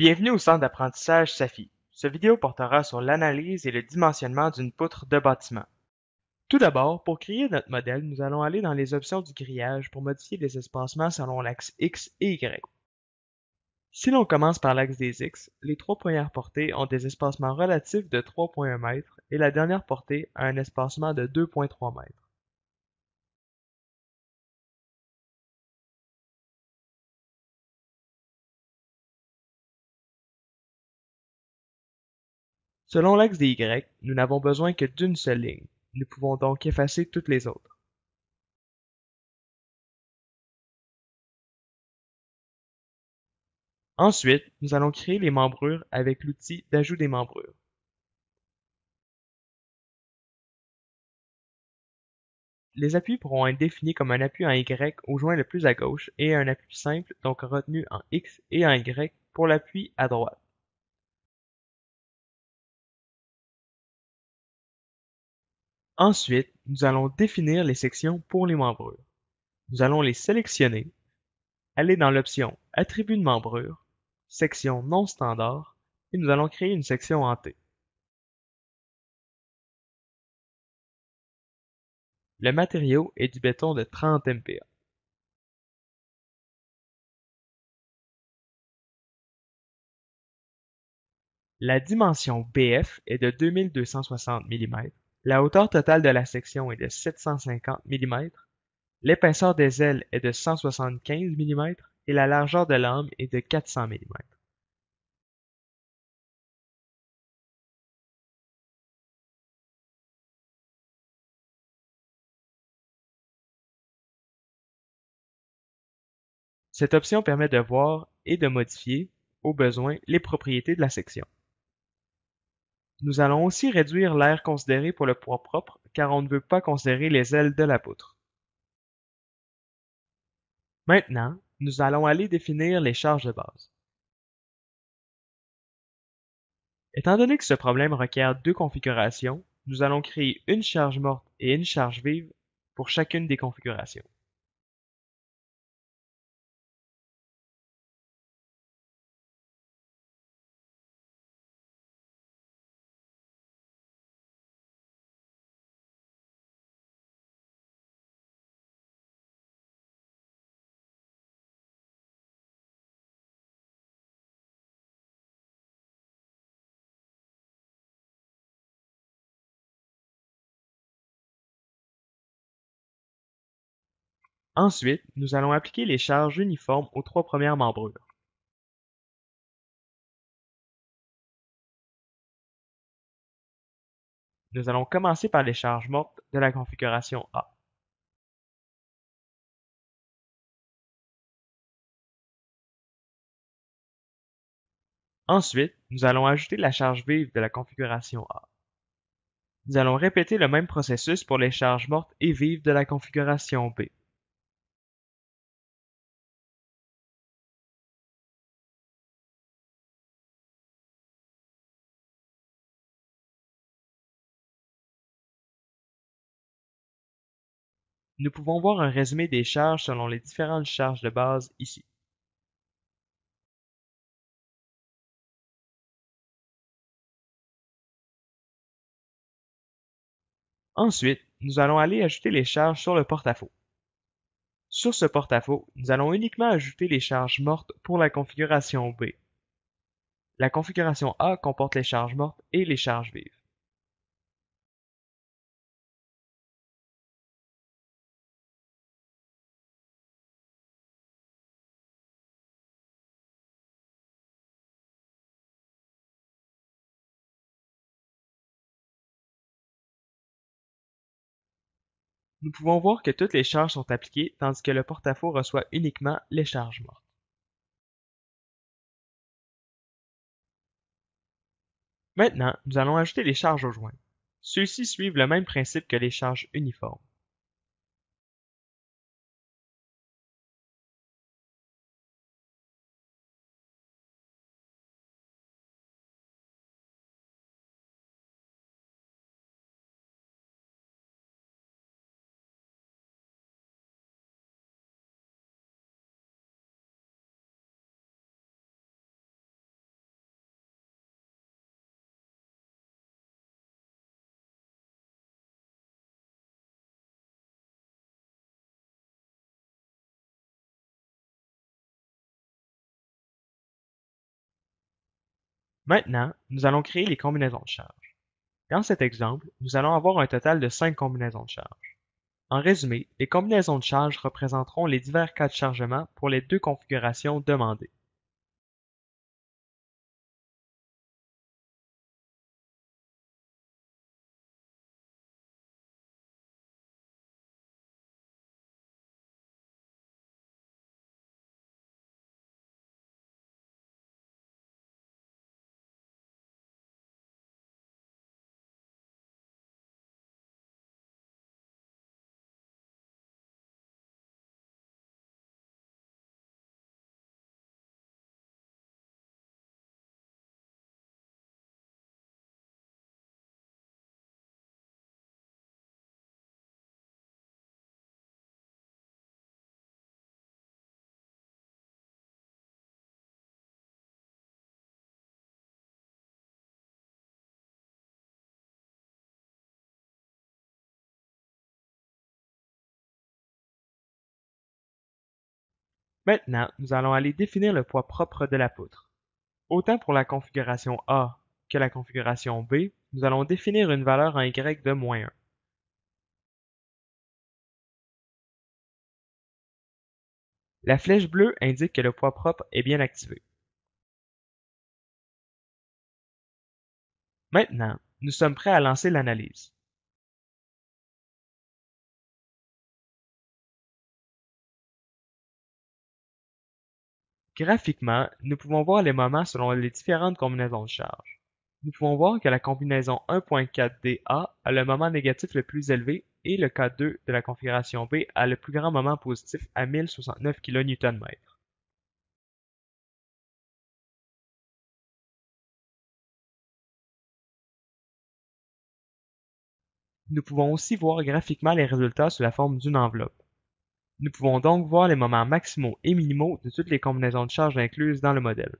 Bienvenue au centre d'apprentissage SAFI. Cette vidéo portera sur l'analyse et le dimensionnement d'une poutre de bâtiment. Tout d'abord, pour créer notre modèle, nous allons aller dans les options du grillage pour modifier les espacements selon l'axe X et Y. Si l'on commence par l'axe des X, les trois premières portées ont des espacements relatifs de 3,1 m et la dernière portée a un espacement de 2,3 m. Selon l'axe des Y, nous n'avons besoin que d'une seule ligne. Nous pouvons donc effacer toutes les autres. Ensuite, nous allons créer les membrures avec l'outil d'ajout des membrures. Les appuis pourront être définis comme un appui en Y au joint le plus à gauche et un appui simple, donc retenu en X et en Y pour l'appui à droite. Ensuite, nous allons définir les sections pour les membrures. Nous allons les sélectionner, aller dans l'option Attributs de membrure, section non standard, et nous allons créer une section en T. Le matériau est du béton de 30 MPa. La dimension BF est de 2260 mm, la hauteur totale de la section est de 750 mm, l'épaisseur des ailes est de 175 mm et la largeur de l'âme est de 400 mm. Cette option permet de voir et de modifier, au besoin, les propriétés de la section. Nous allons aussi réduire l'air considéré pour le poids propre car on ne veut pas considérer les ailes de la poutre. Maintenant, nous allons aller définir les charges de base. Étant donné que ce problème requiert deux configurations, nous allons créer une charge morte et une charge vive pour chacune des configurations. Ensuite, nous allons appliquer les charges uniformes aux trois premières membrures. Nous allons commencer par les charges mortes de la configuration A. Ensuite, nous allons ajouter la charge vive de la configuration A. Nous allons répéter le même processus pour les charges mortes et vives de la configuration B. Nous pouvons voir un résumé des charges selon les différentes charges de base ici. Ensuite, nous allons aller ajouter les charges sur le porte-à-faux. Sur ce porte-à-faux, nous allons uniquement ajouter les charges mortes pour la configuration B. La configuration A comporte les charges mortes et les charges vives. Nous pouvons voir que toutes les charges sont appliquées tandis que le porte-à-faux reçoit uniquement les charges mortes. Maintenant, nous allons ajouter les charges aux joints. Ceux-ci suivent le même principe que les charges uniformes. Maintenant, nous allons créer les combinaisons de charges. Dans cet exemple, nous allons avoir un total de 5 combinaisons de charges. En résumé, les combinaisons de charges représenteront les divers cas de chargement pour les deux configurations demandées. Maintenant, nous allons aller définir le poids propre de la poutre. Autant pour la configuration A que la configuration B, nous allons définir une valeur en Y de -1. La flèche bleue indique que le poids propre est bien activé. Maintenant, nous sommes prêts à lancer l'analyse. Graphiquement, nous pouvons voir les moments selon les différentes combinaisons de charges. Nous pouvons voir que la combinaison 1.4DA a le moment négatif le plus élevé et le cas 2 de la configuration B a le plus grand moment positif à 1069 kN/m. Nous pouvons aussi voir graphiquement les résultats sous la forme d'une enveloppe. Nous pouvons donc voir les moments maximaux et minimaux de toutes les combinaisons de charges incluses dans le modèle.